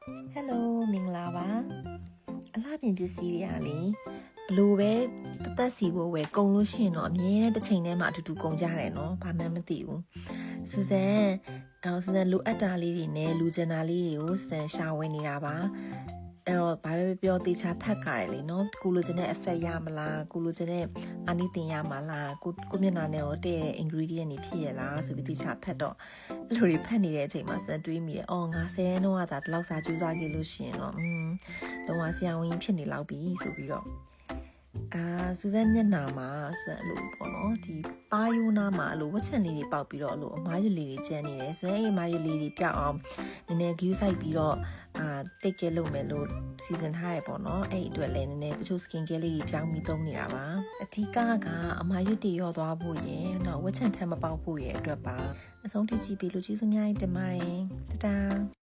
Hello မင်္ဂလာပါအလှပြင်ပစ္စည်းတွေကလေဘလို့ပဲတက်စီကိုဝယ်ကုန်လို့ရှိရင်တော့အမြဲတမ်းတစ်ချိန်တည်းမှာအတူတူကုန်ကြတယ်နော်ဘာမှမသိဘူးစူဇန်လိုအပ်တာလေးတွေနဲ့လူကျင်တာလေးတွေကိုစူဇန်ရှာဝယ်နေတာပါအဲ့တော့ဘာပဲပြောတေချာဖက်ကြတယ်လေနော်ကိုလိုချင်တဲ့ effect ရမလားကိုလိုချင်တဲ့အာနိသင်ရမလားကိုမျက်နှာနဲ့ရောတဲ့ ingredient တွေဖြစ်ရလားဆိုပြီးတေချာဖက်တော့အဲ့လိုတွေဖက်နေတဲ့အချိန်မှာစတွေးမိတယ်အော်ငါ10ရက်တော့ဒါတလောက်စာကြိုးစားခဲ့လို့ရှိရင်တော့လုံးဝဆရာဝန်ကြီးဖြစ်နေလောက်ပြီဆိုပြီးတော့စူဇန်မျက်နှာမှာဆိုအဲ့လိုပေါ့နော်ဒီပါယိုနာမှာအဲ့လိုဝက်ချန်လေးတွေပေါက်ပြီးတော့အဲ့လိုအမားရွလေးတွေကျန်နေတယ်ဆိုရင်အဲ့အမားရွလေးတွေပြောက်အောင်နည်းနည်း view ဆိုင်ပြီးတော့တိတ်ကဲလုပ်မယ်လို့စီစဉ်ထားရပေါ့နော်အဲ့အတွက်လည်းနည်းနည်းတချို့ skin care လေးတွေပြောင်းပြီးသုံးနေတာပါအထီးကအမားရွတွေရော့သွားဖို့ရယ်နောက်ဝက်ချန်ထက်မပေါက်ဖို့ရယ်အတွက်ပါအဆုံးထိကြည့်ပြီးလူကြီးစုများတင်ပါတယ်တတား